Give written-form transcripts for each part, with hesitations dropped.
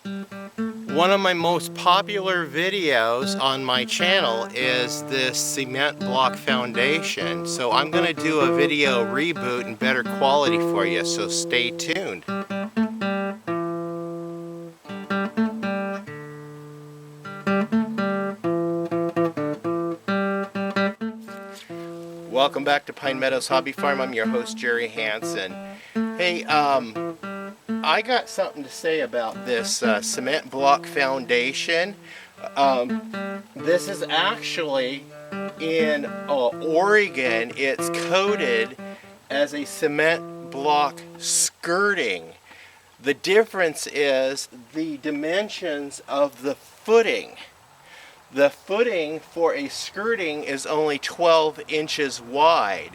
One of my most popular videos on my channel is this cement block foundation. So I'm going to do a video reboot in better quality for you, so stay tuned. Welcome back to Pine Meadows Hobby Farm. I'm your host, Jerry Hansen. Hey, I got something to say about this cement block foundation. This is actually in Oregon. It's coated as a cement block skirting. The difference is the dimensions of the footing. The footing for a skirting is only 12 inches wide,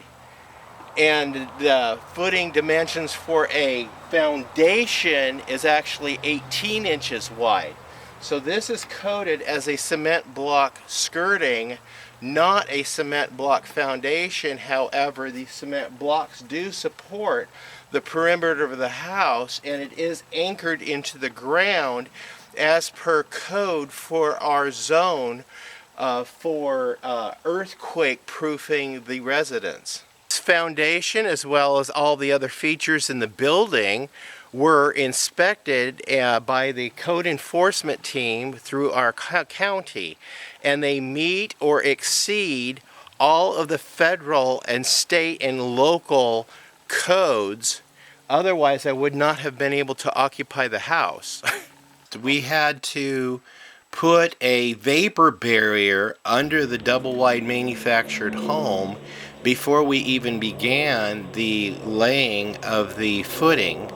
and the footing dimensions for a foundation is actually 18 inches wide. So this is coated as a cement block skirting, not a cement block foundation. However, the cement blocks do support the perimeter of the house, and it is anchored into the ground as per code for our zone for earthquake proofing the residence. This foundation, as well as all the other features in the building, were inspected by the code enforcement team through our county, and they meet or exceed all of the federal and state and local codes. Otherwise, I would not have been able to occupy the house. We had to put a vapor barrier under the double wide manufactured home before we even began the laying of the footing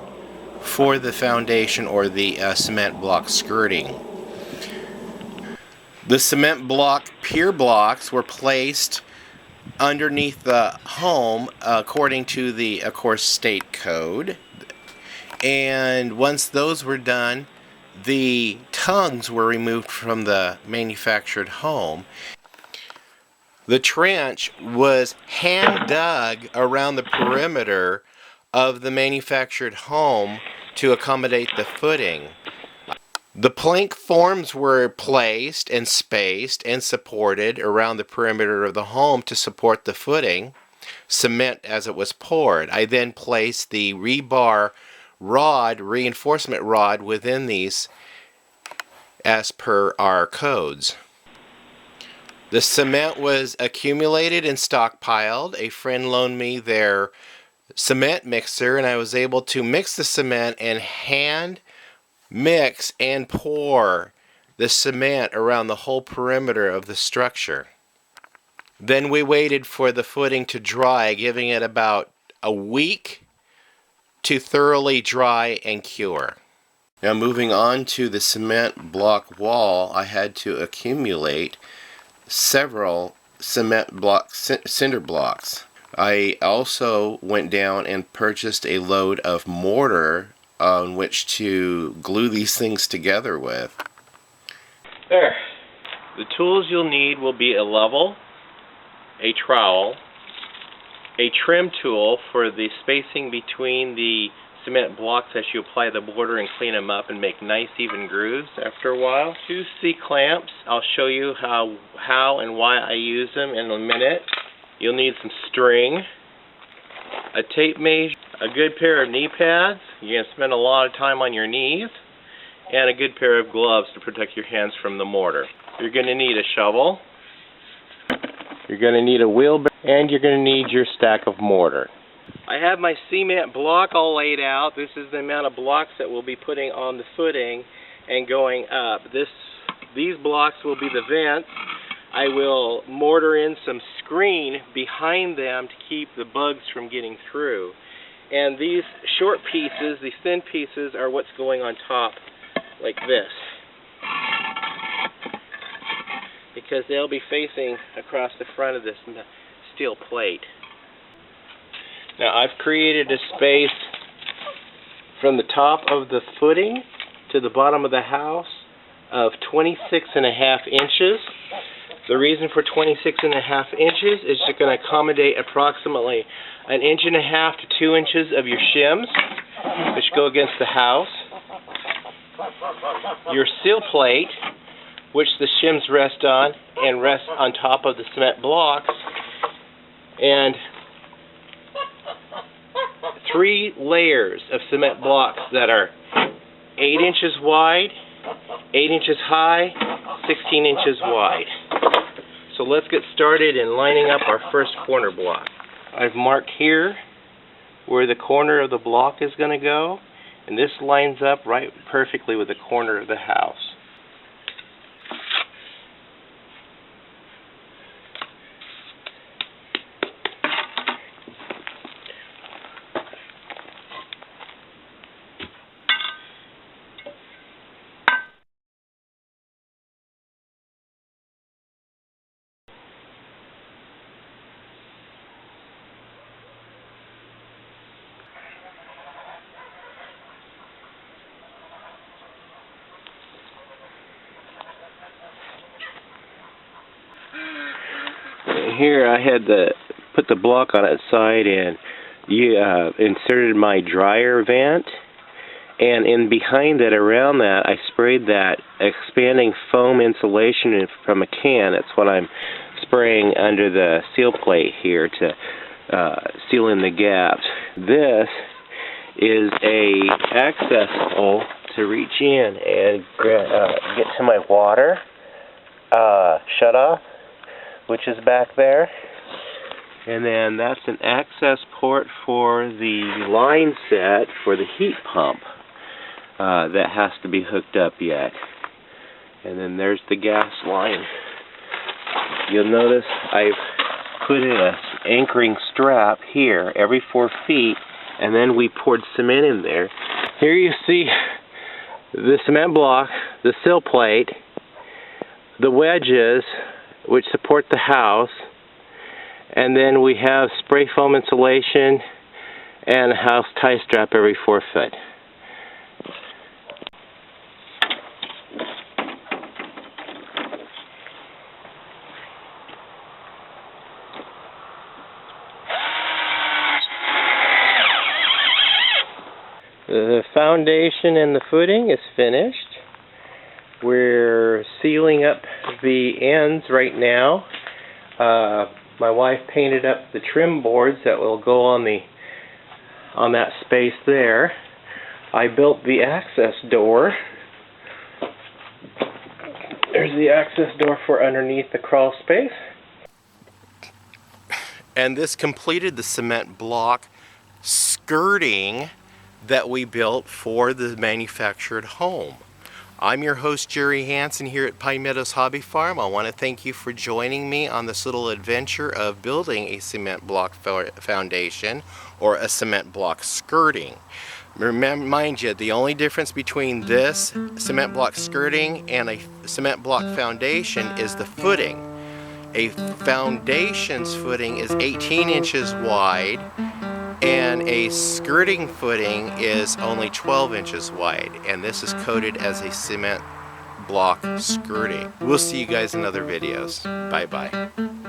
for the foundation or the cement block skirting. The cement block pier blocks were placed underneath the home according to the, of course, state code. And once those were done, the tongues were removed from the manufactured home. The trench was hand dug around the perimeter of the manufactured home to accommodate the footing. The plank forms were placed and spaced and supported around the perimeter of the home to support the footing, cement as it was poured. I then placed the rebar rod, reinforcement rod, within these as per our codes. The cement was accumulated and stockpiled. A friend loaned me their cement mixer, and I was able to mix the cement and hand mix and pour the cement around the whole perimeter of the structure. Then we waited for the footing to dry, giving it about a week to thoroughly dry and cure. Now, moving on to the cement block wall, I had to accumulate several cement block cinder blocks. I also went down and purchased a load of mortar on which to glue these things together with. There. The tools you'll need will be a level, a trowel, a trim tool for the spacing between the cement blocks as you apply the mortar and clean them up and make nice even grooves after a while. 2 C-clamps. I'll show you how and why I use them in a minute. You'll need some string, a tape measure, a good pair of knee pads. You're going to spend a lot of time on your knees, and a good pair of gloves to protect your hands from the mortar. You're going to need a shovel. You're going to need a wheelbarrow, and you're going to need your stack of mortar. I have my cement block all laid out. This is the amount of blocks that we'll be putting on the footing and going up. These blocks will be the vents. I will mortar in some screen behind them to keep the bugs from getting through. And these short pieces, these thin pieces, are what's going on top like this, because they'll be facing across the front of this steel plate. Now, I've created a space from the top of the footing to the bottom of the house of 26.5 inches. The reason for 26.5 inches is you're going to accommodate approximately 1.5 inches to 2 inches of your shims, which go against the house. your seal plate, which the shims rest on, and rest on top of the cement blocks, and 3 layers of cement blocks that are 8 inches wide, 8 inches high, 16 inches wide. So let's get started in lining up our first corner block. I've marked here where the corner of the block is going to go, and this lines up right perfectly with the corner of the house. Here I had put the block on its side and inserted my dryer vent, and in behind it, around that, I sprayed that expanding foam insulation from a can. That's what I'm spraying under the seal plate here to seal in the gaps. This is a access hole to reach in and get to my water shutoff, which is back there, and then that's an access port for the line set for the heat pump that has to be hooked up yet. And then there's the gas line. You'll notice I've put in an anchoring strap here every 4 feet, and then we poured cement in there. Here you see the cement block, the sill plate, the wedges which support the house, and then we have spray foam insulation and a house tie strap every 4 foot. The foundation and the footing is finished. We're sealing up the ends right now. My wife painted up the trim boards that will go on that space there. I built the access door. There's the access door for underneath the crawl space. And this completed the cement block skirting that we built for the manufactured home. I'm your host, Jerry Hansen, here at Pine Meadows Hobby Farm. I want to thank you for joining me on this little adventure of building a cement block foundation or a cement block skirting. Mind you, the only difference between this cement block skirting and a cement block foundation is the footing. A foundation's footing is 18 inches wide, and a skirting footing is only 12 inches wide, and this is coated as a cement block skirting. We'll see you guys in other videos. Bye bye.